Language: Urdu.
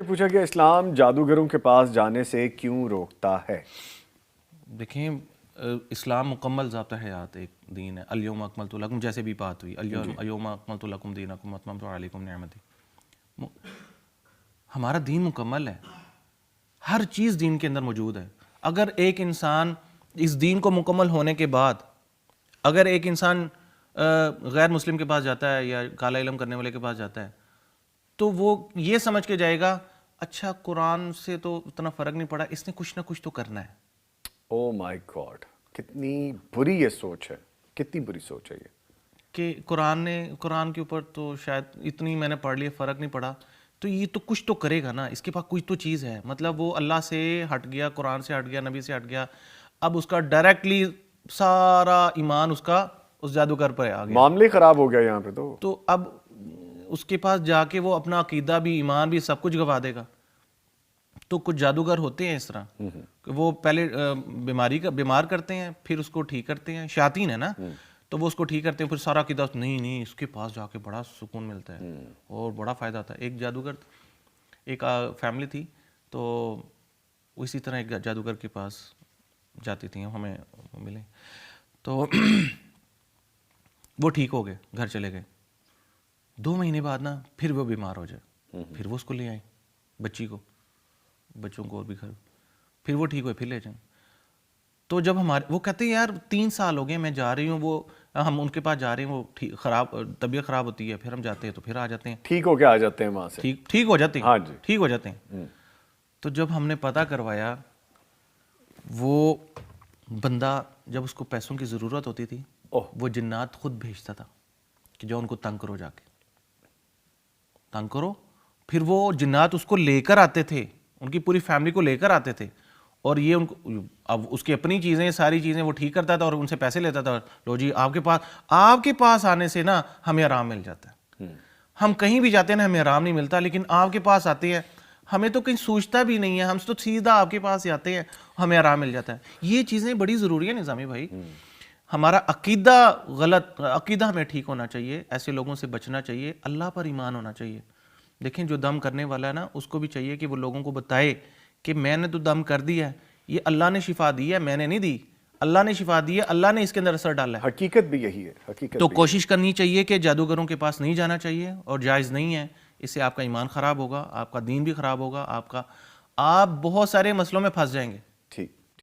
پوچھا کہ اسلام جادوگروں کے پاس جانے سے کیوں روکتا ہے؟ دیکھیں اسلام مکمل ضابطہ حیات ایک دین ہے. الیوم اکملت لکم جیسے بھی بات ہوئی الیوم اکملت لکم دینکم واتممت علیکم نعمتی. ہمارا دین مکمل ہے, ہر چیز دین کے اندر موجود ہے. اگر ایک انسان اس دین کو مکمل ہونے کے بعد اگر ایک انسان غیر مسلم کے پاس جاتا ہے یا کالا علم کرنے والے کے پاس جاتا ہے تو وہ یہ سمجھ کے جائے گا اچھا قرآن سے تو اتنا فرق نہیں پڑا, اس نے کچھ نہ کچھ تو کرنا ہے. او مائی گاڈ, کتنی بری یہ سوچ ہے, کتنی بری سوچ ہے یہ کہ قرآن کے اوپر تو شاید اتنی میں نے پڑھ لی فرق نہیں پڑا, تو یہ تو کچھ تو کرے گا نا, اس کے پاس کچھ تو چیز ہے. مطلب وہ اللہ سے ہٹ گیا, قرآن سے ہٹ گیا, نبی سے ہٹ گیا, اب اس کا ڈائریکٹلی سارا ایمان اس کا اس جادوگر پر آ گیا, معاملے خراب ہو گیا یہاں پہ. تو اب اس کے پاس جا کے وہ اپنا عقیدہ بھی ایمان بھی سب کچھ گوا دے گا. تو کچھ جادوگر ہوتے ہیں اس طرح کہ وہ پہلے بیمار کرتے ہیں, پھر اس کو ٹھیک کرتے ہیں, شیاطین ہے نا, تو وہ اس کو ٹھیک کرتے ہیں, پھر سارا عقیدہ نہیں اس کے پاس جا کے بڑا سکون ملتا ہے اور بڑا فائدہ آتا ہے. ایک جادوگر, ایک فیملی تھی, تو اسی طرح ایک جادوگر کے پاس جاتی تھیں, ہمیں ملے, تو وہ ٹھیک ہو گئے, گھر چلے گئے. 2 مہینے بعد نا پھر وہ بیمار ہو جائے, پھر وہ اس کو لے آئیں, بچوں کو اور بھی گھر, پھر وہ ٹھیک ہوئے پھر لے جائیں. تو جب وہ کہتے ہیں یار 3 سال ہو گئے میں جا رہی ہوں, وہ ہم ان کے پاس جا رہے ہیں, وہ طبیعت خراب ہوتی ہے, پھر ہم جاتے ہیں تو پھر آ جاتے ہیں, ٹھیک ہو کے آ جاتے ہیں وہاں سے, ٹھیک ہو جاتے ہیں. ہاں جی, ٹھیک ہو جاتے ہیں. تو جب ہم نے پتہ کروایا, وہ بندہ جب اس کو پیسوں کی ضرورت ہوتی تھی وہ جنات خود بھیجتا تھا کہ جو ان کو تنگ کرو, جا کے تنگ کرو. پھر وہ جنات اس کو لے کر آتے تھے, ان کی پوری فیملی کو لے کر آتے تھے, اور یہ ان کو اب اس کی اپنی چیزیں ساری چیزیں وہ ٹھیک کرتا تھا اور ان سے پیسے لیتا تھا. لو جی آپ کے پاس آنے سے نا ہمیں آرام مل جاتا ہے. ہم کہیں بھی جاتے ہیں نا ہمیں آرام نہیں ملتا, لیکن آپ کے پاس آتے ہیں ہمیں تو کہیں سوچتا بھی نہیں ہے, ہم تو سیدھا آپ کے پاس ہی آتے ہیں, ہمیں آرام مل جاتا ہے. یہ چیزیں بڑی ضروری ہیں نظامی بھائی. ہمارا عقیدہ ہمیں ٹھیک ہونا چاہیے, ایسے لوگوں سے بچنا چاہیے, اللہ پر ایمان ہونا چاہیے. دیکھیں جو دم کرنے والا ہے نا اس کو بھی چاہیے کہ وہ لوگوں کو بتائے کہ میں نے تو دم کر دیا ہے, یہ اللہ نے شفا دی ہے, میں نے نہیں دی, اللہ نے شفا دی ہے, اللہ نے اس کے اندر اثر ڈالا ہے. حقیقت بھی یہی ہے, حقیقت. تو کوشش کرنی چاہیے کہ جادوگروں کے پاس نہیں جانا چاہیے, اور جائز نہیں ہے. اس سے آپ کا ایمان خراب ہوگا, آپ کا دین بھی خراب ہوگا, آپ بہت سارے مسئلوں میں پھنس جائیں گے.